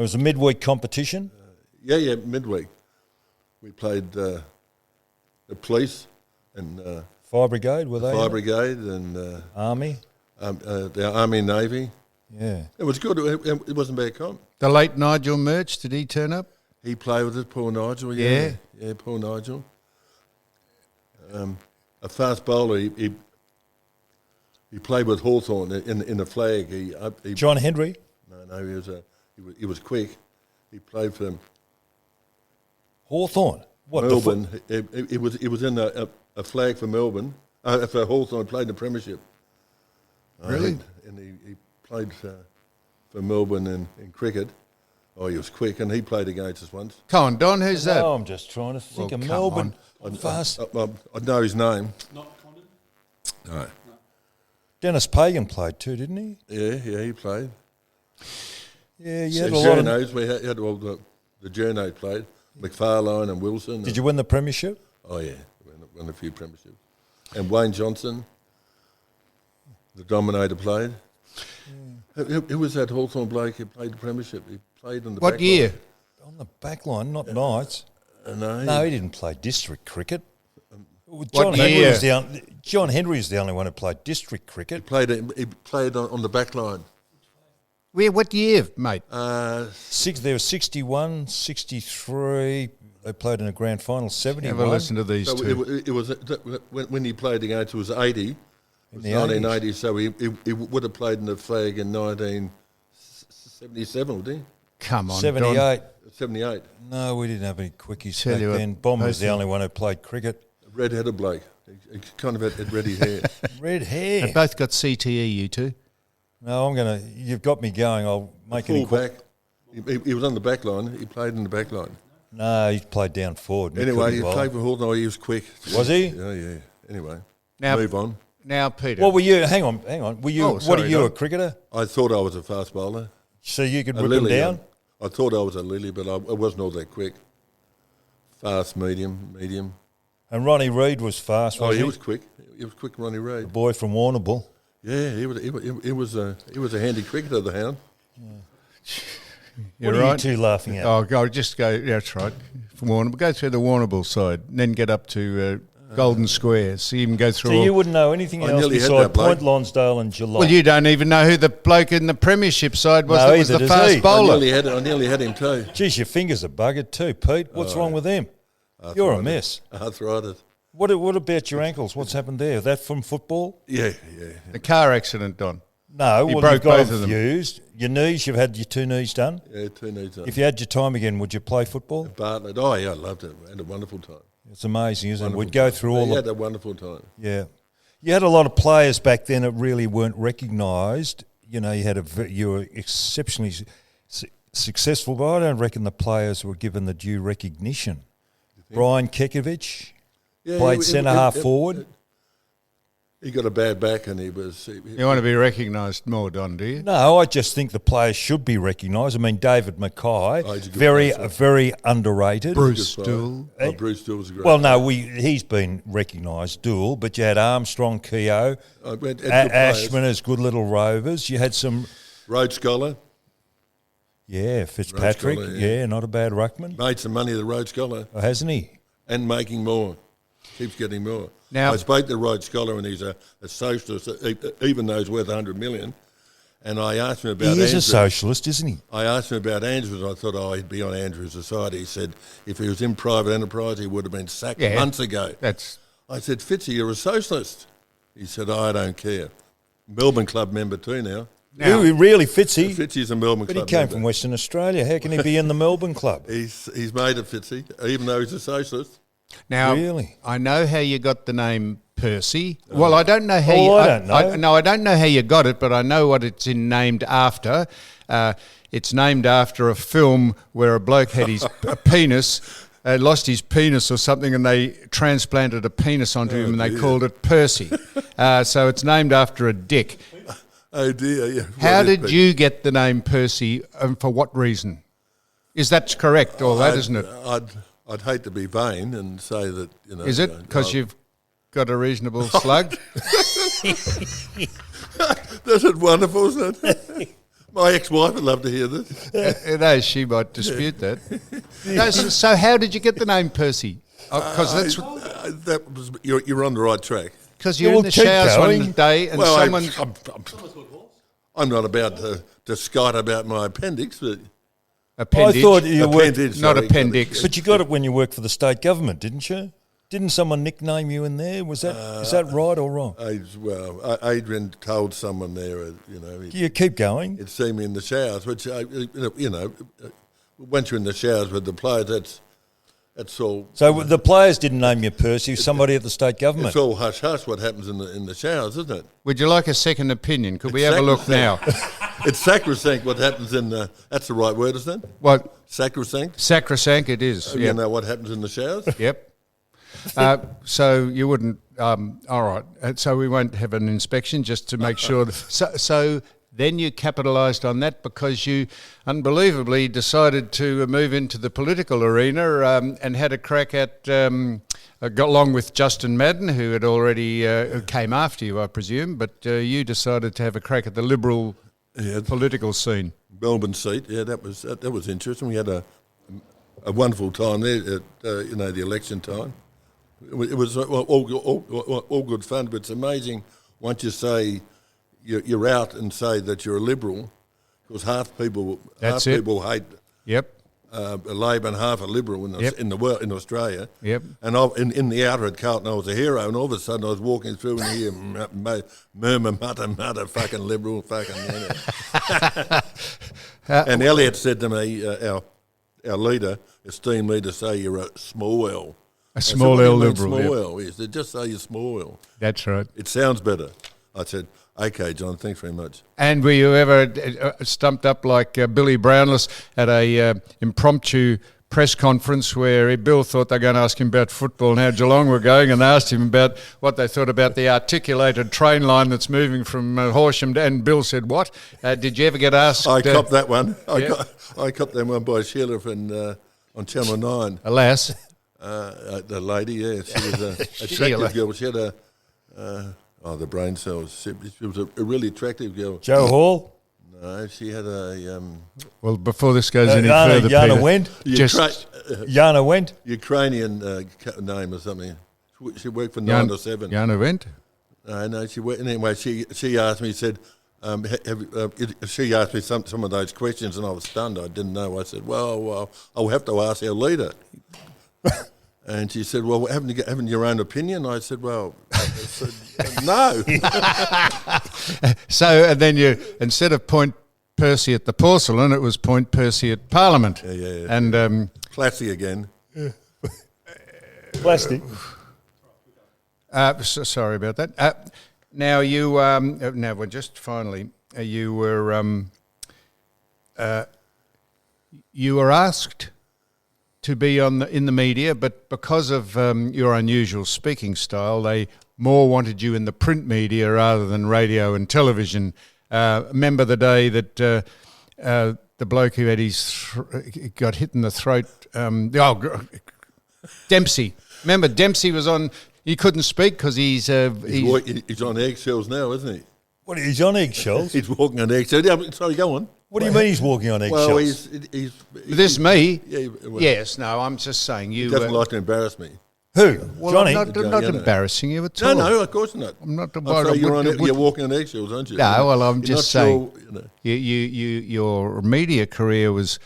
was a midweek competition. Yeah, midweek. We played the police and Fire Brigade, were they? Fire in it? Brigade and Army. the Army and Navy. Yeah. It was good. It wasn't bad comp. The late Nigel Murch, did he turn up? He played with us, poor Nigel. Yeah. Yeah, poor Nigel. A fast bowler. He played with Hawthorn in the flag. He John Henry. No, he was quick. He played for Hawthorn. What? Melbourne. He was in a flag for Melbourne. For Hawthorn, played in the premiership. Really? And he played for Melbourne in cricket. Oh, he was quick, and he played against us once. Come on, Don, who's that? No, I'm just trying to think Well, of come Melbourne. I Fast. know his name. Not Condon? No. Dennis Pagan played too, didn't he? Yeah, he played. Yeah, you So had a lot of... journos, we had all the journos played. McFarlane and Wilson. Did you win the premiership? Oh, yeah. Won a few premierships. And Wayne Johnson, the Dominator, played. Who was that Hawthorn bloke who played the premiership? He played in the What back year? line. On the back line, not Knights. No, No, he didn't play district cricket. What year? John Henry was the only one who played district cricket. he played on the back line. What year, mate? There was 61, 63. They played in a grand final, 71. Have a listen to these So two. it was when he played against, it was 80. It was the 1980, so he would have played in the flag in 1977, would he? Come on, 78. Don. 78. No, we didn't have any quickies Tell back you what, then. Bomb was the Percy. only one who played cricket. Red-headed bloke. He kind of had reddy hair. Red hair. They both got CTE, you two. No, you've got me going. I'll make any Full back. He was on the back line. He played in the back line. No, he played down forward. Anyway, he played for Hawthorn. He was quick. Was he? Yeah. Anyway, Now- move on. Now, Peter. What were you? Hang on. Were you? Oh, what sorry, are you? Don. A cricketer? I thought I was a fast bowler. So you could A rip him lily. down? I thought I was a lily, but I wasn't all that quick. Fast, medium. And Ronnie Reid was fast. Oh, Was he was quick. He was quick, Ronnie Reid. boy from Warrnambool. Yeah, he was a handy cricketer, the hound. You're What are right. you two laughing at? Oh, go just go. Yeah, that's right. From Warrnambool, go through the Warrnambool side, and then get up to Golden Square. See him go through. So you wouldn't know anything I else nearly had beside that bloke. Point Lonsdale and Geelong. Well, you don't even know who the bloke in the premiership side was No, that was either the does fast he. bowler. I nearly had him too. Geez, your fingers are buggered too, Pete. What's wrong with them? You're a mess. Arthritis. What about your ankles? What's happened there? That from football? Yeah. The car accident, Don. No, You well, broke you've got both them of them. fused. Your knees, you've had your two knees done. Yeah, 2 knees up. If you had your time again, would you play football? Bartlett. Oh, yeah, I loved it. I had a wonderful time. It's amazing, isn't it? Wonderful We'd go time. through all You had the... a wonderful time. Yeah. You had a lot of players back then that really weren't recognised. You know, you were exceptionally successful, but I don't reckon the players were given the due recognition. Brian Kekovich Yeah, played centre-half forward. He got a bad back and he was... You want to be recognised more, Don, do you? No, I just think the players should be recognised. I mean, David Mackay, Oh, he's a good very player. very underrated. Bruce Good player. Dool. Oh, Bruce Dool was a great Well, no, player. he's been recognised, Dool, but you had Armstrong, Keogh, We had good players. Ashman as good little rovers. You had some, Rhodes Scholar. Fitzpatrick, Rhodes Scholar, yeah. not a bad ruckman, Made some money, the Rhodes Scholar. oh, hasn't he? And making more. Keeps getting more. Now- I spoke to Rhodes Scholar and he's a socialist, even though he's worth 100 million. And I asked him about He is a Andrews. socialist, isn't he? I asked him about Andrews. I thought, he'd be on Andrews' Society. He said if he was in private enterprise, he would have been sacked Yeah. months ago. That's I said, Fitzy, you're a socialist. He said, I don't care. Melbourne Club member too now. now. Who really Fitzy? Fitzy's a Melbourne But he Club came member. from Western Australia. How can he be in the Melbourne club? He's made it, Fitzy, even though he's a socialist. Now, Really? I know how you got the name Percy. Well, I don't know how Oh, you... I don't know. No, I don't know how you got it, but I know what it's named after. It's named after a film where a bloke had his a penis, lost his penis or something, and they transplanted a penis onto him, and they called it Percy. So it's named after a dick. Oh, dear. Yeah. How Well, did you get the name Percy, and for what reason? Is that correct, or that isn't it? I'd hate to be vain and say that, you know. Is it? Because you've got a reasonable slug? That's it wonderful, isn't it? My ex-wife would love to hear this. No, she might dispute that. No, so how did you get the name Percy? Because You're on the right track. because you're Yeah, in well, the keep showers going. one day and Well, someone... I'm not about to skite about my appendix, but Appendage. I thought you were, appendage, not sorry, appendix. but you got it when you worked for the state government, didn't you? Didn't someone nickname you in there? Was that is that right or wrong? Adrian told someone there, You keep going. he'd seen me in the showers, which, once you're in the showers with the players, that's all. So the players didn't name you Percy. Somebody at the state government. It's all hush hush what happens in the showers, isn't it? Would you like a second opinion? Could we have a look now? It's sacrosanct what happens in the... That's the right word, isn't it? What? Sacrosanct? Sacrosanct it is. You know what happens in the showers? Yep. So you wouldn't... all right. So we won't have an inspection just to make sure. So then you capitalised on that because you unbelievably decided to move into the political arena and had a crack at... got along with Justin Madden, who had already who came after you, I presume, but you decided to have a crack at the Liberal political scene. Melbourne seat, yeah, that was interesting. We had a wonderful time there at the election time. It was all good fun, but it's amazing once you say you're out and say that you're a Liberal, because half people hate a Labor and half a Liberal in the world, in Australia. Yep. And in the outer at Carlton, I was a hero, and all of a sudden I was walking through and hear murmur, mutter, fucking Liberal, fucking. And Elliot said to me, our leader, esteemed leader, say you're a small L. A small L Liberal. Small L, yes. They just say you're small L. That's right. It sounds better. I said, okay, John, thanks very much. And were you ever stumped up like Billy Brownless at a impromptu press conference where Bill thought they were going to ask him about football and how Geelong were going, and they asked him about what they thought about the articulated train line that's moving from Horsham, and Bill said, what? Did you ever get asked? I copped that one. I copped that one by Sheila on Channel 9. Alas. The lady, yeah, she was an attractive girl. She had the brain cells. She was a really attractive girl. Joe Hall? No, she had a... well, before this goes any further, Jana Peter, Wendt? Jana Wendt? Ukrainian name or something. She worked for 9 or 7. Jana Wendt? No, she worked... Anyway, she asked me, said... she asked me some of those questions and I was stunned. I didn't know. I said, well, I'll have to ask our leader. And she said, well, haven't you your own opinion? I said, well, no. So, and then you, instead of point Percy at the porcelain, it was point Percy at Parliament. Yeah. And classy again. Plastic. Sorry about that. Now you, well, just finally, you were asked to be in the media, but because of your unusual speaking style, they more wanted you in the print media rather than radio and television. Remember the day that the bloke who had got hit in the throat? Dempsey. Remember Dempsey was on. He couldn't speak because he's on eggshells now, isn't he? What? He's on eggshells. He's walking on eggshells. Yeah, sorry, go on. What do you mean he's walking on eggshells? Well, he's this me? Yeah, yes. No, I'm just saying you. He doesn't like to embarrass me. Who? Well, Johnny? I'm not embarrassing you at all. No, of course not. I'm not. You're walking on eggshells, aren't you? No, well, I'm just saying. Sure, your media career was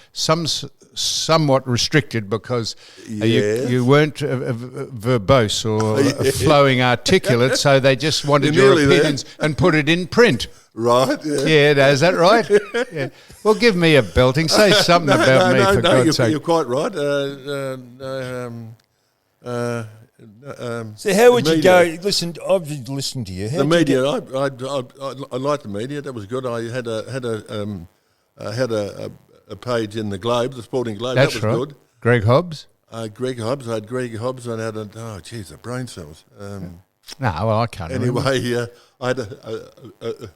somewhat restricted because you weren't verbose or flowing articulate, so they just wanted your opinions and put it in print. Right. Yeah, is that right? Yeah. Well, give me a belting. Say something about me, for God's sake. You're quite right. So how would you go? Listen, I've listened to you. The media, I liked the media. That was good. I had a page in the Globe, the Sporting Globe. That's that was right. good. Greg Hobbs. Greg Hobbs. I had Greg Hobbs. I had the brain cells. No, well, I can't. Anyway, I had a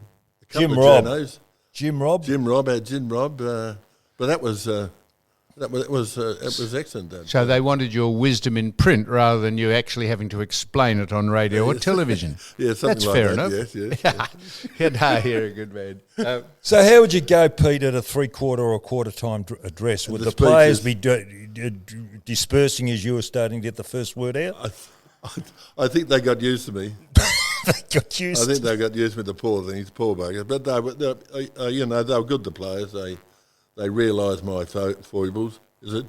Jim of Robb. journos. Jim Robb. Jim Robb. But that was excellent. So they wanted your wisdom in print rather than you actually having to explain it on radio or television. Yeah, something that's like fair that. enough. Yes. No, you're a good man. So how would you go, Pete, at a 3/4 or quarter time address? Would the players be dispersing as you were starting to get the first word out? I think they got used to me. They got used. I think they got used to the poor things, poor buggers. But they were good. The players, they realised my foibles. Is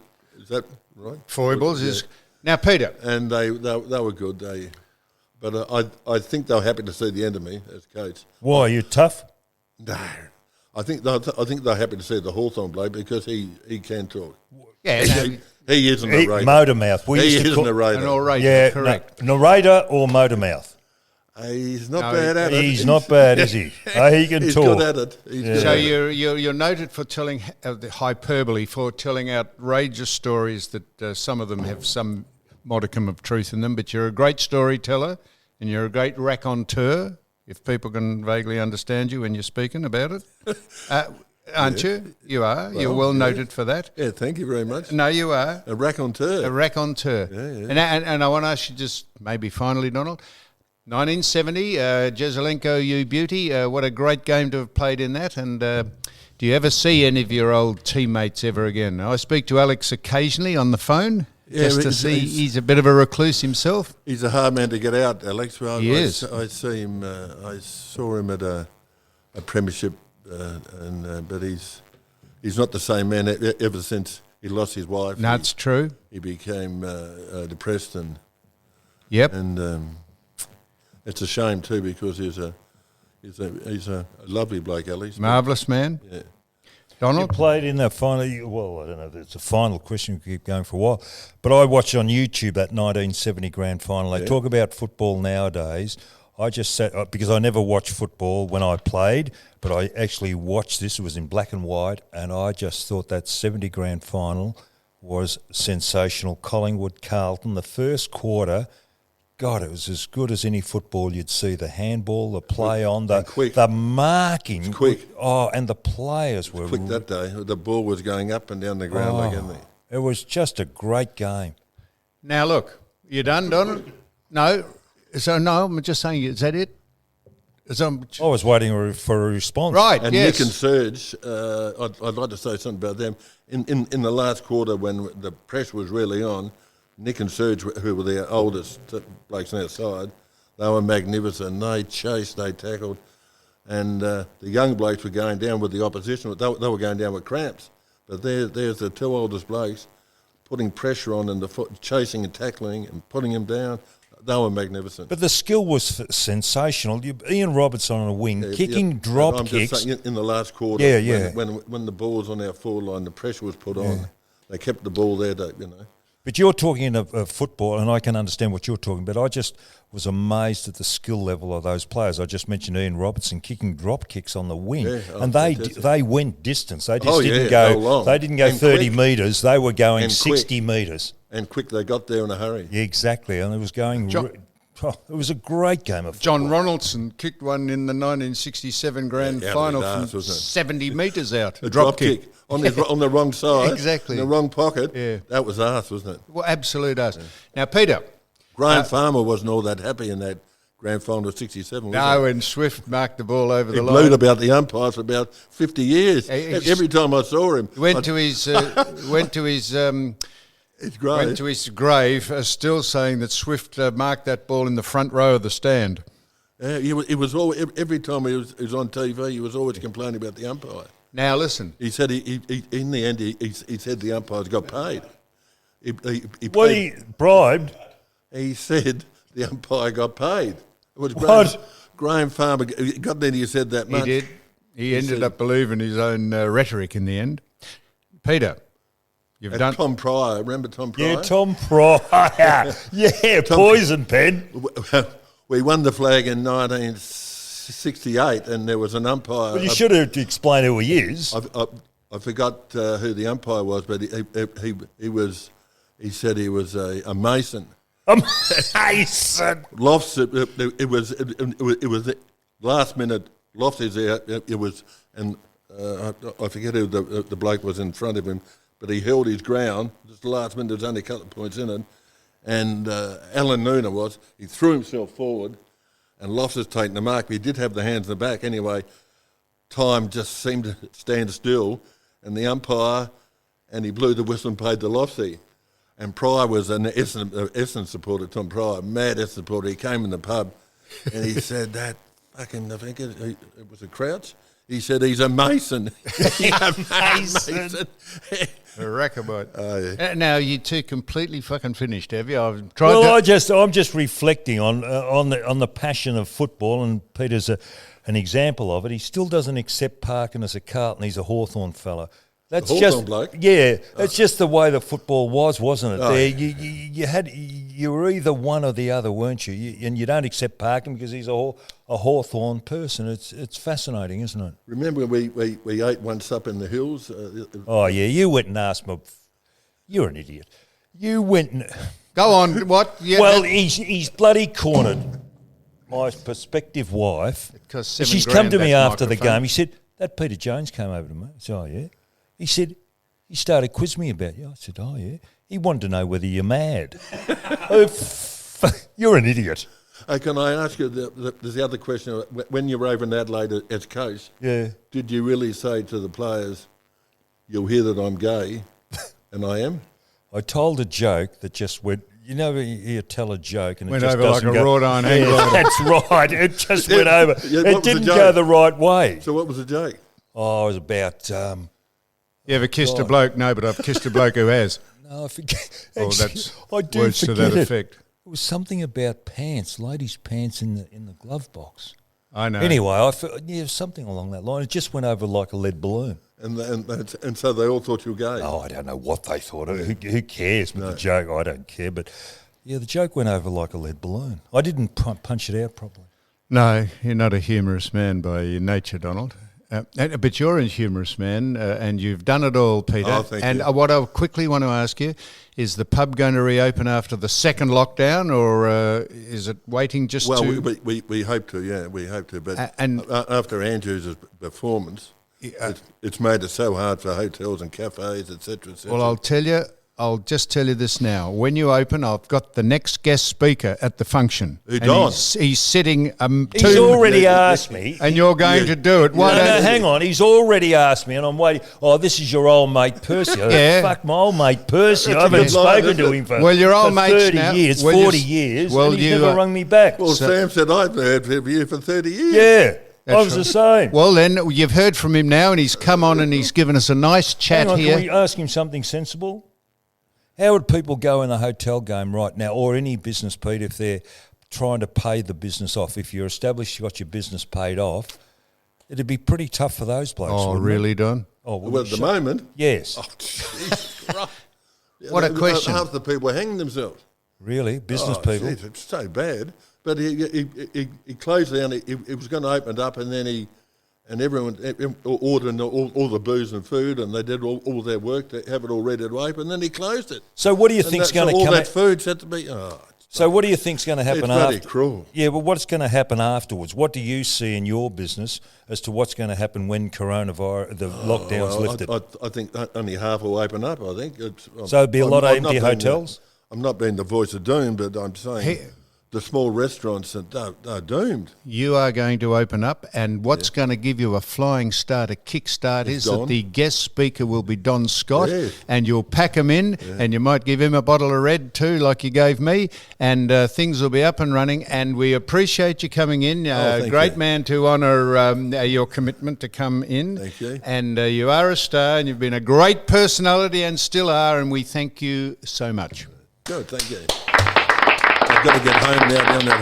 that right? Foibles is now, Peter, and they were good. But I think they were happy to see the end of me as coach. Why, are you tough? No, I think they're happy to see the Hawthorn bloke because he can talk. Yeah, he isn't a narrator. Motor mouth. He isn't a narrator. An orator, yeah, correct. No, narrator or motor mouth. He's not No, bad at it. He's not bad, is he? He can He's talk. good at it. He's good So at it. you're noted for telling the hyperbole, for telling outrageous stories that some of them have some modicum of truth in them. But you're a great storyteller and you're a great raconteur, if people can vaguely understand you when you're speaking about it. Aren't you? You are. Well, you're well noted for that. Yeah, thank you very much. No, you are. A raconteur. A raconteur. Yeah. And I want to ask you just maybe finally, Donald, 1970, Jezelenko, you beauty. What a great game to have played in that. And do you ever see any of your old teammates ever again? I speak to Alex occasionally on the phone just to see. He's a bit of a recluse himself. He's a hard man to get out, Alex. Well, He is. I see him. I saw him at a premiership, but he's not the same man ever since he lost his wife. That's true. He became depressed and Yep. it's a shame too because he's a lovely bloke, Alex. Marvellous man. Yeah. You Donald? played in that final. Well, I don't know if it's a final question. We keep going for a while. But I watched on YouTube that 1970 grand final. They talk about football nowadays. I just sat, because I never watched football when I played, but I actually watched this. It was in black and white, and I just thought that 70 grand final was sensational. Collingwood, Carlton, the first quarter, God, it was as good as any football you'd see. The handball, the play on, the marking. It's quick. Oh, and the players were Quick that day. The ball was going up and down the ground like anything. It was just a great game. Now, look, you done, Donald? No. So, no, I'm just saying, is that it? I was waiting for a response. Right, And yes. Nick and Serge, I'd like to say something about them. In the last quarter, when the pressure was really on, Nick and Serge, who were the oldest blokes on our side, they were magnificent. They chased, they tackled, and the young blokes were going down with the opposition. They were going down with cramps. But there's the two oldest blokes putting pressure on and chasing and tackling and putting him down. They were magnificent. But the skill was sensational. Ian Robertson on a wing, kicking drop I'm kicks. just saying, in the last quarter, when the ball was on our forward line, the pressure was put on. They kept the ball there, But you're talking of football, and I can understand what you're talking about. I just was amazed at the skill level of those players. I just mentioned Ian Robertson kicking drop kicks on the wing, and they went distance. They just didn't go long. They didn't go and 30 metres. They were going 60 metres. And quick, they got there in a hurry. Yeah, exactly, and it was going. It was a great game of football. John Ronaldson kicked one in the 1967 grand final from 70 metres out. A drop kick. On the wrong side. Exactly. In the wrong pocket. Yeah. That was arse, wasn't it? Well, absolute us. Yeah. Now, Peter. Graham Farmer wasn't all that happy in that grand final of 67, was No, he? and Swift marked the ball over the line. He blew about the umpires for about 50 years. Every time I saw him. Went to his grave, still saying that Swift marked that ball in the front row of the stand. It was all, every time he was on TV, he was always complaining about the umpire. Now listen. He said he in the end he said the umpires got paid. He bribed. He said the umpire got paid. It was What? Graham Farmer got there. He said that much. He did. He ended up believing his own rhetoric in the end. Peter, you've done. Tom Pryor. Remember Tom Pryor? Yeah, Tom Pryor. Poison pen. We won the flag in 1968, and there was an umpire. Well, you should have explained who he is. I forgot who the umpire was, but he was. He said he was a mason. A mason. Lofts. It was last minute. Lofts is out. It was, and I forget who the bloke was in front of him, but he held his ground. Just the last minute. There was only a couple of points in it. And Alan Nooner he threw himself forward, and Loftus taking the mark, but he did have the hands in the back. Anyway, time just seemed to stand still, and the umpire, and he blew the whistle and paid the Lofty. And Pryor was an Essendon supporter, Tom Pryor, mad Essendon supporter. He came in the pub, and he said that, fucking, I think it was a Crouch. He said he's a mason. A mason. A Rackamite. Oh, yeah. Now you two completely fucking finished, have you? I'm just reflecting on the passion of football, and Peter's an example of it. He still doesn't accept Parkin as a Carlton. He's a Hawthorn fella. That's Hawthorn bloke? Yeah, it's just the way the football was, wasn't it? There, you you were either one or the other, weren't you? And you don't accept Parkin because he's a Hawthorn person. It's fascinating, isn't it? Remember we ate once up in the hills? Oh, yeah, you went and asked me. You're an idiot. You went and... Go on, what? Yeah, well, he's bloody cornered my prospective wife. She's come to me after the game. He said, that Peter Jones came over to me. I said, oh, yeah. He said, he started quizzing me about you. I said, oh, yeah. He wanted to know whether you're mad. You're an idiot. Can I ask you, there's the other question. When you were over in Adelaide as coach, did you really say to the players, you'll hear that I'm gay, and I am? I told a joke that just went, you know, you tell a joke and went it just over like doesn't a wrought iron hang glider. That's right. It just went over. It didn't go the right way. So what was the joke? Oh, it was about... you ever kissed a bloke? No, but I've kissed a bloke who has. No, I forget. Oh, that's I do words to forget that it. effect. It was something about pants, ladies' pants in the glove box. I know. Anyway, something along that line. It just went over like a lead balloon. And so they all thought you were gay? Oh, I don't know what they thought. Who cares? But the joke, I don't care. But yeah, the joke went over like a lead balloon. I didn't punch it out properly. No, you're not a humorous man by your nature, Donald. But you're a humorous man, and you've done it all, Peter. Oh, thank you. What I quickly want to ask you, is the pub going to reopen after the second lockdown, or is it waiting just to... Well, we hope to, yeah, we hope to. But after Andrew's performance, it's made it so hard for hotels and cafes, etc., etc. Well, I'll just tell you this now. When you open, I've got the next guest speaker at the function. Who, Don? He's sitting... He's already asked me. And you're going to do it. No, hang on. He's already asked me, and I'm waiting. Oh, this is your old mate, Percy. Fuck my old mate, Percy. I haven't spoken to him for, your old mates 30 now, years, 40 years, and he's never rung me back. Well, Sam said I've heard from you for 30 years. Yeah. I was the same. Well, then, you've heard from him now, and he's come on and he's given us a nice chat here. Can we ask him something sensible? How would people go in a hotel game right now, or any business, Pete, if they're trying to pay the business off? If you're established, you've got your business paid off, it'd be pretty tough for those blokes. Oh, really, Don? Oh, well, at the moment? Yes. Oh, Jesus Christ. What a question. Half the people are hanging themselves. Really? Business people? Geez, it's so bad. But he closed down. He was going to open it up, and then everyone ordered all the booze and food, and they did all their work to have it all ready to open. And then he closed it. So what do you think's going to come? All that food's had to be. So what do you think's going to happen after? It's bloody cruel. Yeah, but what's going to happen afterwards? What do you see in your business as to what's going to happen when the lockdown's lifted? I think only half will open up. I think. So it'd be a lot of empty hotels. I'm not being the voice of doom, but I'm saying. The small restaurants are doomed. You are going to open up, and what's going to give you a flying start, a kickstart, is that the guest speaker will be Don Scott, and you'll pack him in, and you might give him a bottle of red too, like you gave me, and things will be up and running. And we appreciate you coming in. Great man to honour your commitment to come in. Thank you. And you are a star, and you've been a great personality, and still are, and we thank you so much. Good, thank you. I've got to get home now down there.